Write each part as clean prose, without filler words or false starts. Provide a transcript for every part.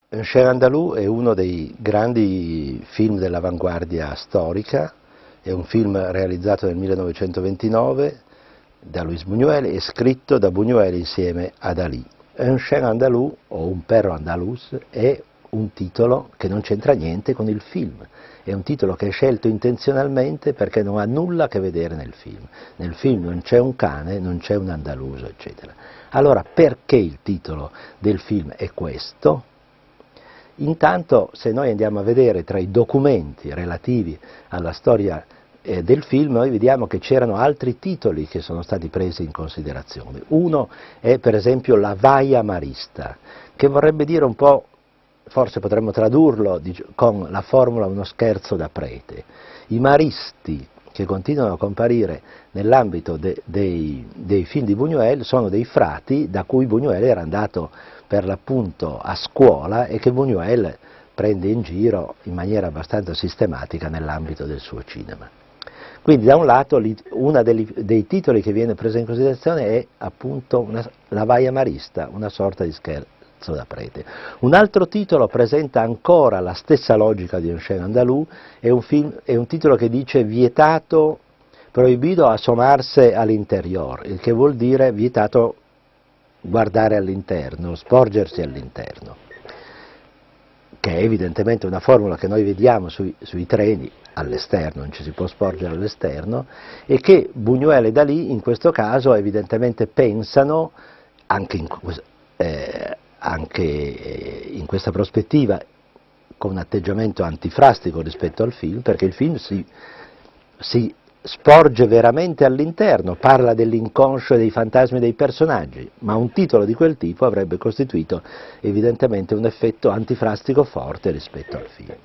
Un Chien andalou è uno dei grandi film dell'avanguardia storica, è un film realizzato nel 1929 da Luis Buñuel e scritto da Buñuel insieme a Dalí. Un Chien andalou o un perro andaluz è un titolo che non c'entra niente con il film, è un titolo che è scelto intenzionalmente perché non ha nulla a che vedere nel film. Nel film non c'è un cane, non c'è un andaluso, eccetera. Allora perché il titolo del film è questo? Intanto, se noi andiamo a vedere tra i documenti relativi alla storia del film, noi vediamo che c'erano altri titoli che sono stati presi in considerazione. Uno è per esempio la Vaia Marista, che vorrebbe dire un po', forse potremmo tradurlo con la formula uno scherzo da prete. I maristi che continuano a comparire nell'ambito dei film di Buñuel sono dei frati da cui Buñuel era andato per l'appunto a scuola e che Buñuel prende in giro in maniera abbastanza sistematica nell'ambito del suo cinema. Quindi da un lato uno dei titoli che viene preso in considerazione è appunto la Vaia Marista, una sorta di scherzo da prete. Un altro titolo presenta ancora la stessa logica di Un Chien andalou, è un titolo che dice vietato, proibito asomarse all'interior, il che vuol dire vietato guardare all'interno, sporgersi all'interno, che è evidentemente una formula che noi vediamo sui treni all'esterno, non ci si può sporgere all'esterno, e che Buñuel e Dalí in questo caso evidentemente pensano, anche in questa prospettiva, con un atteggiamento antifrastico rispetto al film, perché il film si sporge veramente all'interno, parla dell'inconscio e dei fantasmi dei personaggi, ma un titolo di quel tipo avrebbe costituito evidentemente un effetto antifrastico forte rispetto al film.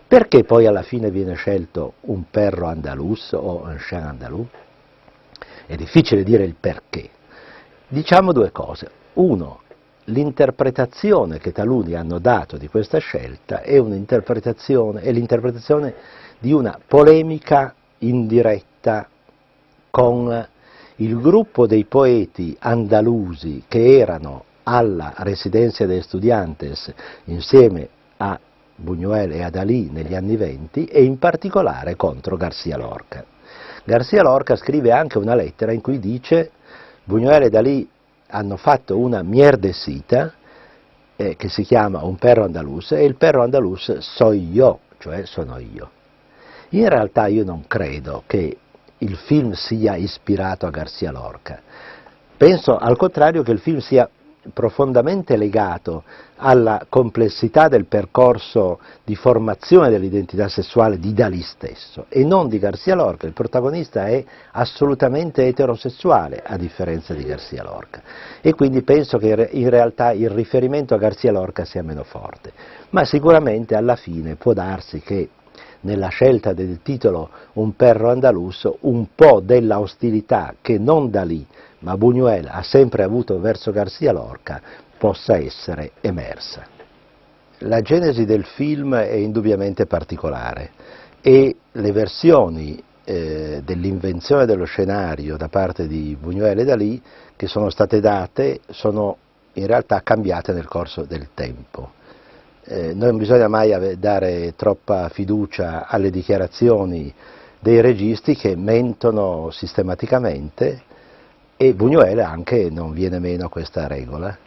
Perché poi alla fine viene scelto un perro andalus o un chien andalou? È difficile dire il perché. Diciamo due cose. Uno, l'interpretazione che taluni hanno dato di questa scelta è l'interpretazione di una polemica indiretta con il gruppo dei poeti andalusi che erano alla Residencia de Estudiantes insieme a Buñuel e a Dalí negli anni '20 e in particolare contro García Lorca. García Lorca scrive anche una lettera in cui dice Buñuel e Dalí hanno fatto una mierdecita che si chiama Un perro andalus e il perro andalus soy io, cioè sono io. In realtà io non credo che il film sia ispirato a García Lorca, penso al contrario che il film sia profondamente legato alla complessità del percorso di formazione dell'identità sessuale di Dalí stesso e non di García Lorca. Il protagonista è assolutamente eterosessuale a differenza di García Lorca e quindi penso che in realtà il riferimento a García Lorca sia meno forte, ma sicuramente alla fine può darsi che nella scelta del titolo Un perro andalus un po' della ostilità che non Dalí ma Buñuel ha sempre avuto verso García Lorca possa essere emersa. La genesi del film è indubbiamente particolare e le versioni dell'invenzione dello scenario da parte di Buñuel e Dalí che sono state date sono in realtà cambiate nel corso del tempo. Non bisogna mai dare troppa fiducia alle dichiarazioni dei registi che mentono sistematicamente e Buñuel anche non viene meno a questa regola.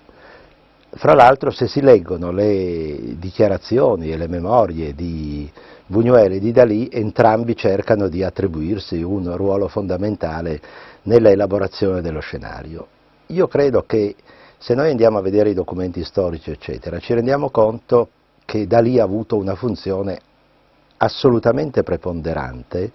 Fra l'altro se si leggono le dichiarazioni e le memorie di Buñuel e di Dalí, entrambi cercano di attribuirsi un ruolo fondamentale nella elaborazione dello scenario. Io credo che se noi andiamo a vedere i documenti storici eccetera, ci rendiamo conto che Dalí ha avuto una funzione assolutamente preponderante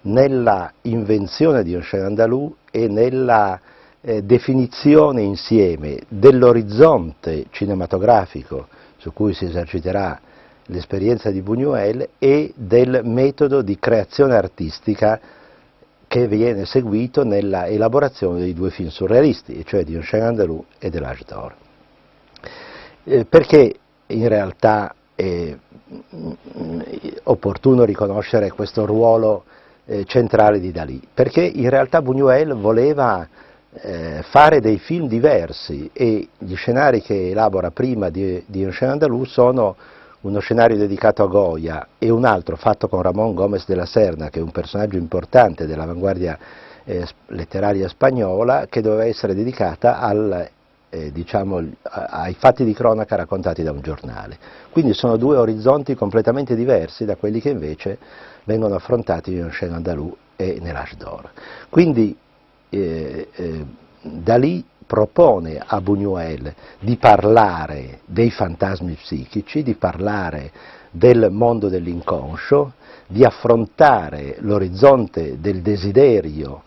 nella invenzione di Un Chien andalou e nella definizione insieme dell'orizzonte cinematografico su cui si eserciterà l'esperienza di Buñuel e del metodo di creazione artistica che viene seguito nella elaborazione dei due film surrealisti, cioè di Un Chien andalou e de l'Âge d'Or. Perché in realtà è opportuno riconoscere questo ruolo centrale di Dalí? Perché in realtà Buñuel voleva fare dei film diversi, e gli scenari che elabora prima di Un chien andalou sono uno scenario dedicato a Goya e un altro fatto con Ramón Gómez de la Serna, che è un personaggio importante dell'avanguardia letteraria spagnola, che doveva essere dedicata diciamo, ai fatti di cronaca raccontati da un giornale. Quindi sono due orizzonti completamente diversi da quelli che invece vengono affrontati in Un chien andalou e nell'Âge d'Or. Quindi Dalì propone a Buñuel di parlare dei fantasmi psichici, di parlare del mondo dell'inconscio, di affrontare l'orizzonte del desiderio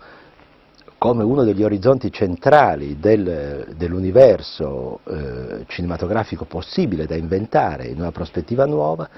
come uno degli orizzonti centrali dell'universo cinematografico possibile da inventare in una prospettiva nuova,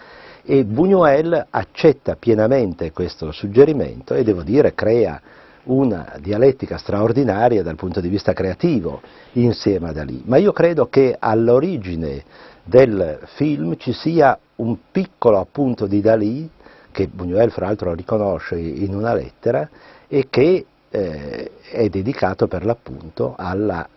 e Buñuel accetta pienamente questo suggerimento e, devo dire, crea una dialettica straordinaria dal punto di vista creativo insieme a Dalì. Ma io credo che all'origine del film ci sia un piccolo appunto di Dalì, che Buñuel fra l'altro riconosce in una lettera, e che è dedicato per l'appunto alla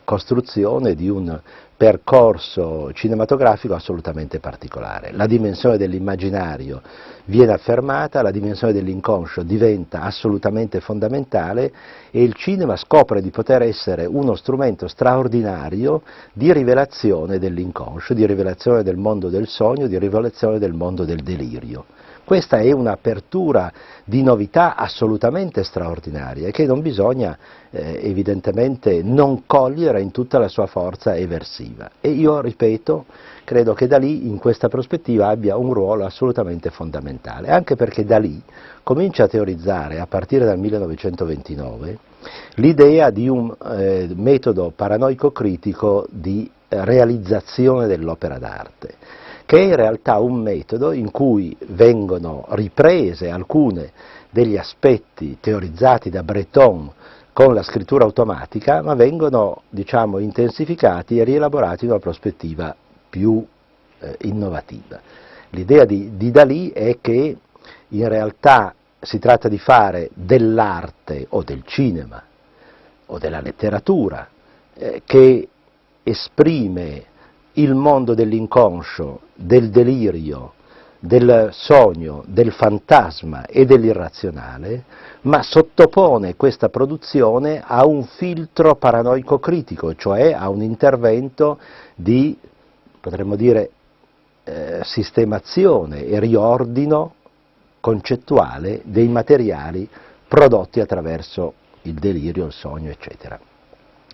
costruzione di un percorso cinematografico assolutamente particolare. La dimensione dell'immaginario viene affermata, la dimensione dell'inconscio diventa assolutamente fondamentale, e il cinema scopre di poter essere uno strumento straordinario di rivelazione dell'inconscio, di rivelazione del mondo del sogno, di rivelazione del mondo del delirio. Questa è un'apertura di novità assolutamente straordinaria e che non bisogna evidentemente non cogliere in tutta la sua forza eversiva. E io, ripeto, credo che Dalì in questa prospettiva abbia un ruolo assolutamente fondamentale, anche perché Dalì comincia a teorizzare a partire dal 1929 l'idea di un metodo paranoico-critico di realizzazione dell'opera d'arte, che è in realtà un metodo in cui vengono riprese alcune degli aspetti teorizzati da Breton con la scrittura automatica, ma vengono, diciamo, intensificati e rielaborati in una prospettiva più innovativa. L'idea di Dalì è che in realtà si tratta di fare dell'arte o del cinema o della letteratura che esprime il mondo dell'inconscio, del delirio, del sogno, del fantasma e dell'irrazionale, ma sottopone questa produzione a un filtro paranoico-critico, cioè a un intervento di, potremmo dire, sistemazione e riordino concettuale dei materiali prodotti attraverso il delirio, il sogno, eccetera.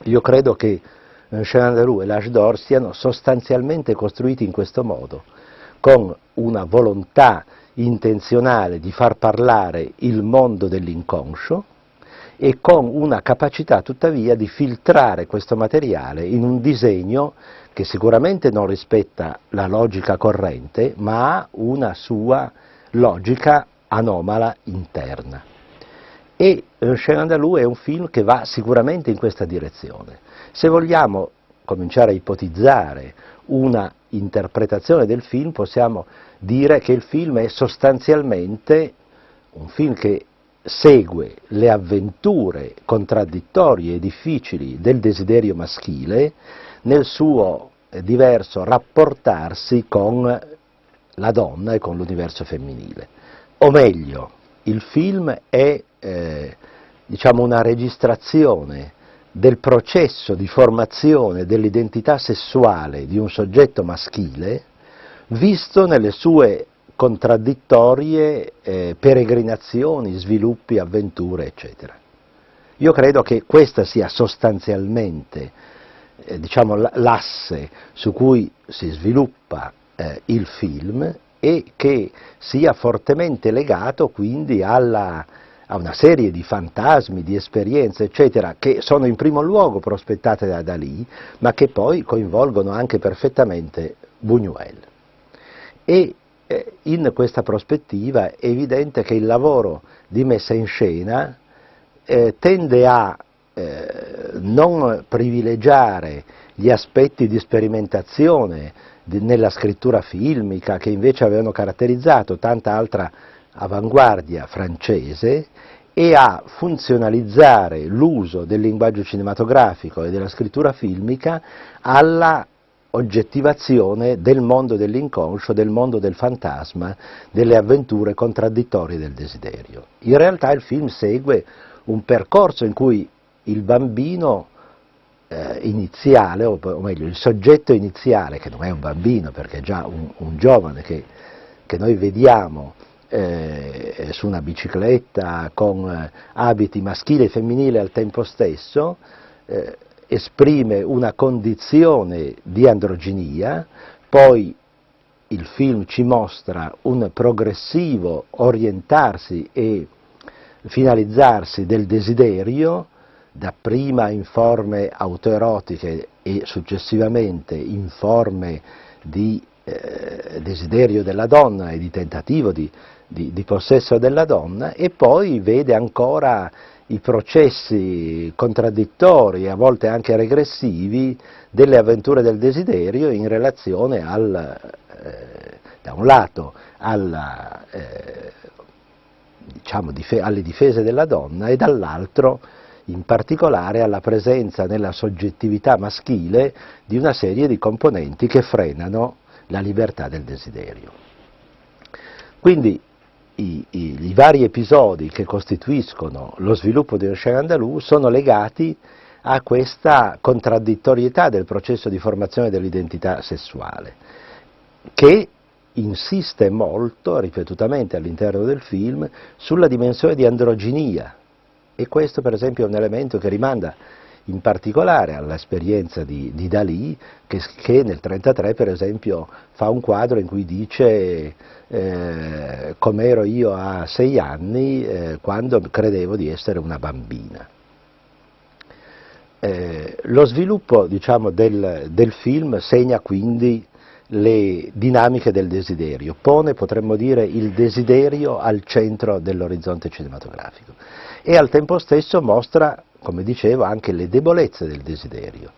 Io credo che Un chien andalou e L'Âge d'Or siano sostanzialmente costruiti in questo modo, con una volontà intenzionale di far parlare il mondo dell'inconscio e con una capacità tuttavia di filtrare questo materiale in un disegno che sicuramente non rispetta la logica corrente, ma ha una sua logica anomala interna. E Un chien andalou è un film che va sicuramente in questa direzione. Se vogliamo cominciare a ipotizzare una interpretazione del film, possiamo dire che il film è sostanzialmente un film che segue le avventure contraddittorie e difficili del desiderio maschile nel suo diverso rapportarsi con la donna e con l'universo femminile. O meglio, il film è diciamo una registrazione del processo di formazione dell'identità sessuale di un soggetto maschile visto nelle sue contraddittorie peregrinazioni, sviluppi, avventure, eccetera. Io credo che questa sia sostanzialmente diciamo, l'asse su cui si sviluppa il film e che sia fortemente legato quindi a una serie di fantasmi, di esperienze, eccetera, che sono in primo luogo prospettate da Dalì, ma che poi coinvolgono anche perfettamente Buñuel. E in questa prospettiva è evidente che il lavoro di messa in scena tende a non privilegiare gli aspetti di sperimentazione nella scrittura filmica che invece avevano caratterizzato tanta altra avanguardia francese, e a funzionalizzare l'uso del linguaggio cinematografico e della scrittura filmica alla oggettivazione del mondo dell'inconscio, del mondo del fantasma, delle avventure contraddittorie del desiderio. In realtà il film segue un percorso in cui il bambino iniziale, o meglio il soggetto iniziale, che non è un bambino perché è già un giovane che noi vediamo su una bicicletta con abiti maschile e femminile al tempo stesso, esprime una condizione di androginia, poi il film ci mostra un progressivo orientarsi e finalizzarsi del desiderio, dapprima in forme autoerotiche e successivamente in forme di desiderio della donna e di tentativo di possesso della donna, e poi vede ancora i processi contraddittori e a volte anche regressivi delle avventure del desiderio in relazione da un lato alle difese della donna e dall'altro in particolare alla presenza nella soggettività maschile di una serie di componenti che frenano la libertà del desiderio. Quindi i vari episodi che costituiscono lo sviluppo di Chien Andalou sono legati a questa contraddittorietà del processo di formazione dell'identità sessuale, che insiste molto, ripetutamente all'interno del film, sulla dimensione di androginia, e questo per esempio è un elemento che rimanda in particolare all'esperienza di Dalì, che nel 1933 per esempio fa un quadro in cui dice com'ero io a 6 anni quando credevo di essere una bambina. Lo sviluppo, diciamo, del film segna quindi le dinamiche del desiderio, pone, potremmo dire, il desiderio al centro dell'orizzonte cinematografico e al tempo stesso mostra, come dicevo, anche le debolezze del desiderio.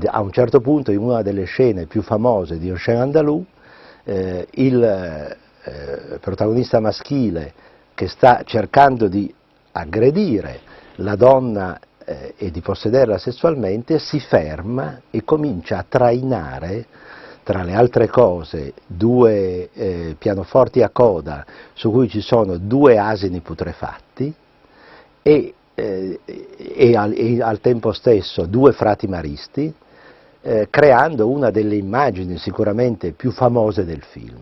A un certo punto, in una delle scene più famose di Chien Andalou, il protagonista maschile che sta cercando di aggredire la donna e di possederla sessualmente si ferma e comincia a trainare, tra le altre cose, 2 pianoforti a coda su cui ci sono 2 asini putrefatti e al tempo stesso 2 frati maristi, creando una delle immagini sicuramente più famose del film.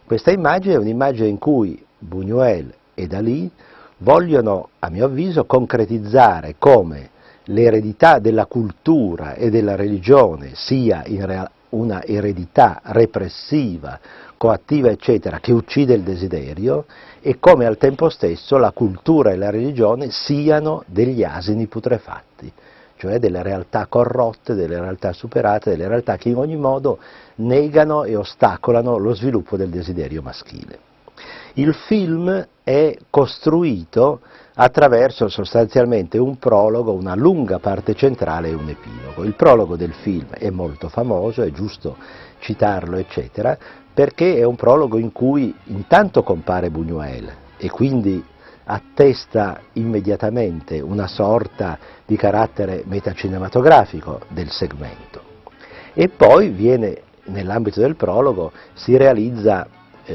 Questa immagine è un'immagine in cui Buñuel e Dalì vogliono, a mio avviso, concretizzare come l'eredità della cultura e della religione sia una eredità repressiva, coattiva, eccetera, che uccide il desiderio, e come al tempo stesso la cultura e la religione siano degli asini putrefatti, cioè delle realtà corrotte, delle realtà superate, delle realtà che in ogni modo negano e ostacolano lo sviluppo del desiderio maschile. Il film è costruito attraverso sostanzialmente un prologo, una lunga parte centrale e un epilogo. Il prologo del film è molto famoso, è giusto citarlo, eccetera, perché è un prologo in cui intanto compare Buñuel e quindi attesta immediatamente una sorta di carattere metacinematografico del segmento. E poi nell'ambito del prologo, si realizza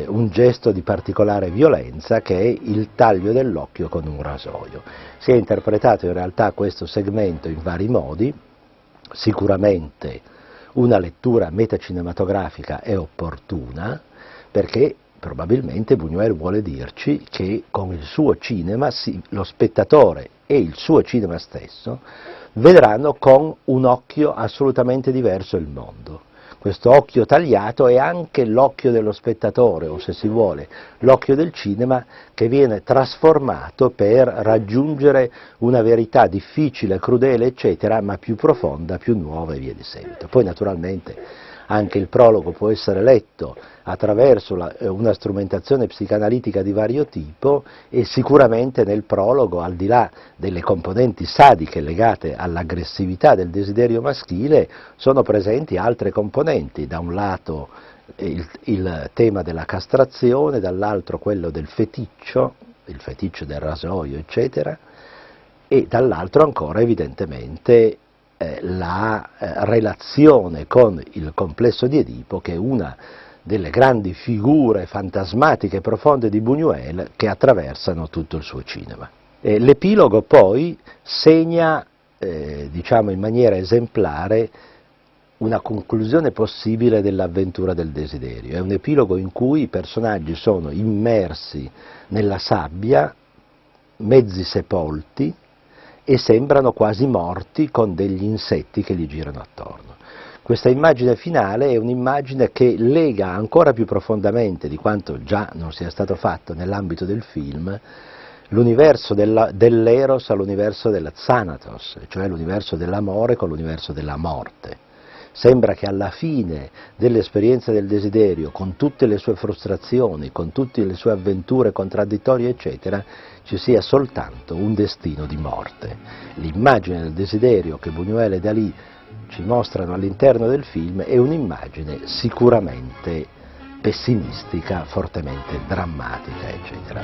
un gesto di particolare violenza che è il taglio dell'occhio con un rasoio. Si è interpretato in realtà questo segmento in vari modi, sicuramente una lettura metacinematografica è opportuna perché probabilmente Buñuel vuole dirci che con il suo cinema lo spettatore e il suo cinema stesso vedranno con un occhio assolutamente diverso il mondo. Questo occhio tagliato è anche l'occhio dello spettatore, o se si vuole, l'occhio del cinema che viene trasformato per raggiungere una verità difficile, crudele, eccetera, ma più profonda, più nuova e via di seguito. Poi naturalmente anche il prologo può essere letto attraverso una strumentazione psicanalitica di vario tipo e sicuramente nel prologo, al di là delle componenti sadiche legate all'aggressività del maschile, sono presenti altre componenti, da un lato il tema della castrazione, dall'altro quello del feticcio, il feticcio del rasoio, eccetera, e dall'altro ancora evidentemente la relazione con il complesso di Edipo, che è una delle grandi figure fantasmatiche e profonde di Buñuel che attraversano tutto il suo cinema. L'epilogo poi segna, diciamo in maniera esemplare, una conclusione possibile dell'avventura del desiderio. È un epilogo in cui i personaggi sono immersi nella sabbia, mezzi sepolti, e sembrano quasi morti con degli insetti che gli girano attorno. Questa immagine finale è un'immagine che lega ancora più profondamente di quanto già non sia stato fatto nell'ambito del film l'universo dell'Eros all'universo della Thanatos, cioè l'universo dell'amore con l'universo della morte. Sembra che alla fine dell'esperienza del desiderio, con tutte le sue frustrazioni, con tutte le sue avventure contraddittorie, eccetera, ci sia soltanto un destino di morte. L'immagine del desiderio che Buñuel e Dalì ci mostrano all'interno del film è un'immagine sicuramente pessimistica, fortemente drammatica, eccetera.